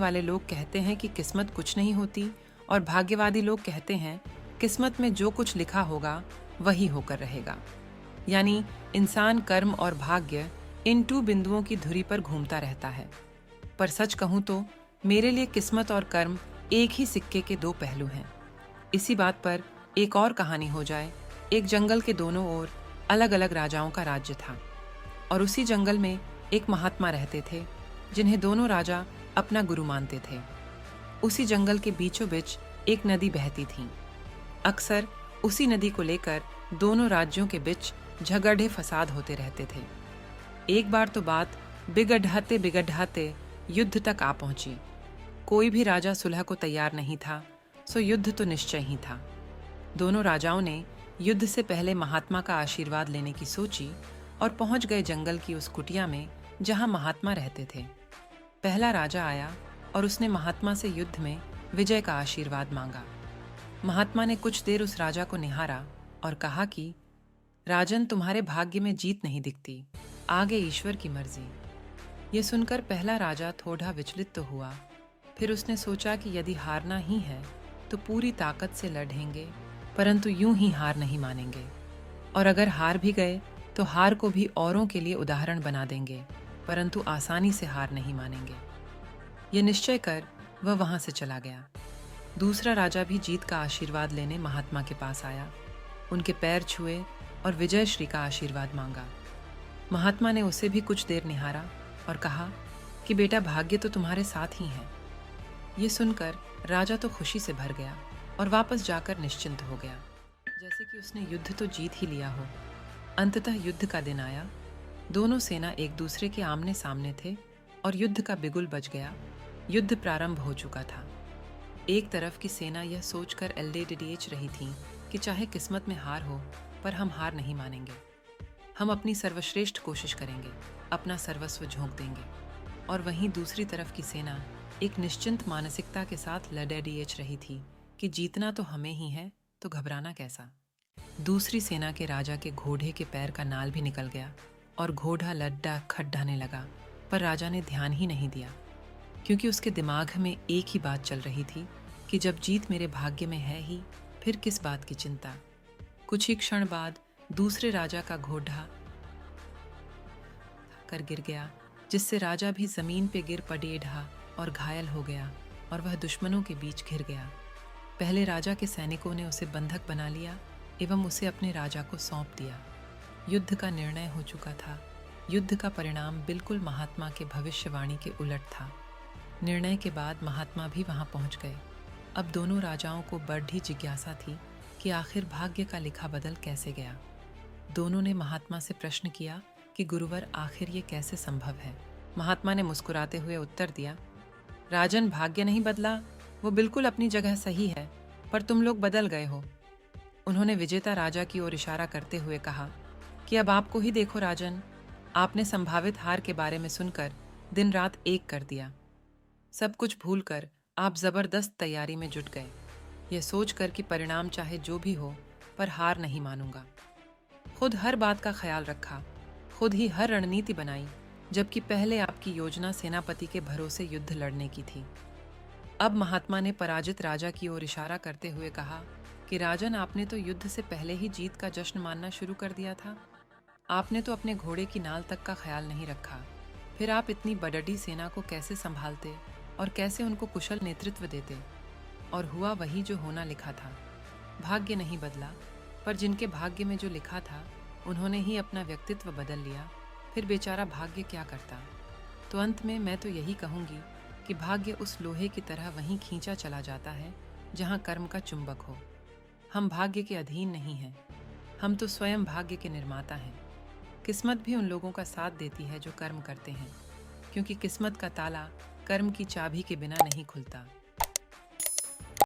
वाले लोग कहते हैं कि किस्मत कुछ नहीं होती और भाग्यवादी लोग कहते हैं किस्मत में जो कुछ लिखा होगा वही होकर रहेगा। यानी इंसान कर्म और भाग्य इन 2 बिंदुओं की धुरी पर घूमता रहता है। पर सच कहूं तो मेरे लिए किस्मत और कर्म एक ही सिक्के के 2 पहलू हैं। इसी बात पर एक और कहानी हो जाए। एक जंगल के दोनों ओर अलग अलग राजाओं का राज्य था और उसी जंगल में एक महात्मा रहते थे जिन्हें दोनों राजा अपना गुरु मानते थे। उसी जंगल के बीचों बीच एक नदी बहती थी। अक्सर उसी नदी को लेकर दोनों राज्यों के बीच झगड़े फसाद होते रहते थे। एक बार तो बात बिगड़ाते बिगड़ाते युद्ध तक आ पहुंची। कोई भी राजा सुलह को तैयार नहीं था, सो युद्ध तो निश्चय ही था। दोनों राजाओं ने युद्ध से पहले महात्मा का आशीर्वाद लेने की सोची और पहुंच गए जंगल की उस कुटिया में जहां महात्मा रहते थे। पहला राजा आया और उसने महात्मा से युद्ध में विजय का आशीर्वाद मांगा। महात्मा ने कुछ देर उस राजा को निहारा और कहा कि राजन, तुम्हारे भाग्य में जीत नहीं दिखती, आगे ईश्वर की मर्जी। ये सुनकर पहला राजा थोड़ा विचलित तो हुआ, फिर उसने सोचा कि यदि हारना ही है तो पूरी ताकत से लड़ेंगे, परंतु यूं ही हार नहीं मानेंगे, और अगर हार भी गए तो हार को भी औरों के लिए उदाहरण बना देंगे, परंतु आसानी से हार नहीं मानेंगे। ये निश्चय कर वह वहां से चला गया। दूसरा राजा भी जीत का आशीर्वाद लेने महात्मा के पास आया, उनके पैर छुए और विजय श्री का आशीर्वाद मांगा। महात्मा ने उसे भी कुछ देर निहारा और कहा कि बेटा, भाग्य तो तुम्हारे साथ ही है। ये सुनकर राजा तो खुशी से भर गया और वापस जाकर निश्चिंत हो गया, जैसे कि उसने युद्ध तो जीत ही लिया हो। अंततः युद्ध का दिन आया। दोनों सेना एक दूसरे के आमने सामने थे और युद्ध का बिगुल बज गया। युद्ध प्रारंभ हो चुका था। एक तरफ की सेना यह सोचकर एलडीडीएच रही थी कि चाहे किस्मत में हार हो, पर हम हार नहीं मानेंगे। हम अपनी सर्वश्रेष्ठ कोशिश करेंगे, अपना सर्वस्व झोंक देंगे। और वहीं दूसरी तरफ की सेना एक निश्चिंत मानसिकता के साथ लड़ेडीएच रही थी कि जीतना तो हमें ही है, तो घबराना कैसा। दूसरी सेना के राजा के घोड़े के पैर का नाल भी निकल गया और घोड़ा लड्डा खड्डाने लगा, पर राजा ने ध्यान ही नहीं दिया, क्योंकि उसके दिमाग में एक ही बात चल रही थी कि जब जीत मेरे भाग्य में है ही, फिर किस बात की चिंता। कुछ ही क्षण बाद दूसरे राजा का घोड़ा कर गिर गया, जिससे राजा भी जमीन पे गिर पड़ेढ़ा और घायल हो गया और वह दुश्मनों के बीच घिर गया। पहले राजा के सैनिकों ने उसे बंधक बना लिया एवं उसे अपने राजा को सौंप दिया। युद्ध का निर्णय हो चुका था। युद्ध का परिणाम बिल्कुल महात्मा के भविष्यवाणी के उलट था। निर्णय के बाद महात्मा भी वहां पहुंच गए। अब दोनों राजाओं को बड़ी जिज्ञासा थी कि आखिर भाग्य का लिखा बदल कैसे गया। दोनों ने महात्मा से प्रश्न किया कि गुरुवर, आखिर ये कैसे संभव है। महात्मा ने मुस्कुराते हुए उत्तर दिया, राजन, भाग्य नहीं बदला, वो बिल्कुल अपनी जगह सही है, पर तुम लोग बदल गए हो। उन्होंने विजेता राजा की ओर इशारा करते हुए कहा कि अब आपको ही देखो राजन, आपने संभावित हार के बारे में सुनकर दिन रात एक कर दिया। सब कुछ भूलकर आप जबरदस्त तैयारी में जुट गए, यह सोचकर कि परिणाम चाहे जो भी हो, पर हार नहीं मानूंगा। खुद हर बात का ख्याल रखा, खुद ही हर रणनीति बनाई, जबकि पहले आपकी योजना सेनापति के भरोसे युद्ध लड़ने की थी। अब महात्मा ने पराजित राजा की ओर इशारा करते हुए कहा कि राजन, आपने तो युद्ध से पहले ही जीत का जश्न मानना शुरू कर दिया था। आपने तो अपने घोड़े की नाल तक का ख्याल नहीं रखा। फिर आप इतनी बड़ी सेना को कैसे संभालते और कैसे उनको कुशल नेतृत्व देते। और हुआ वही जो होना लिखा था। भाग्य नहीं बदला, पर जिनके भाग्य में जो लिखा था उन्होंने ही अपना व्यक्तित्व बदल लिया। फिर बेचारा भाग्य क्या करता। तो अंत में मैं तो यही कहूँगी कि भाग्य उस लोहे की तरह वहीं खींचा चला जाता है जहाँ कर्म का चुंबक हो। हम भाग्य के अधीन नहीं हैं, हम तो स्वयं भाग्य के निर्माता हैं। किस्मत भी उन लोगों का साथ देती है जो कर्म करते हैं, क्योंकि किस्मत का ताला कर्म की चाबी के बिना नहीं खुलता।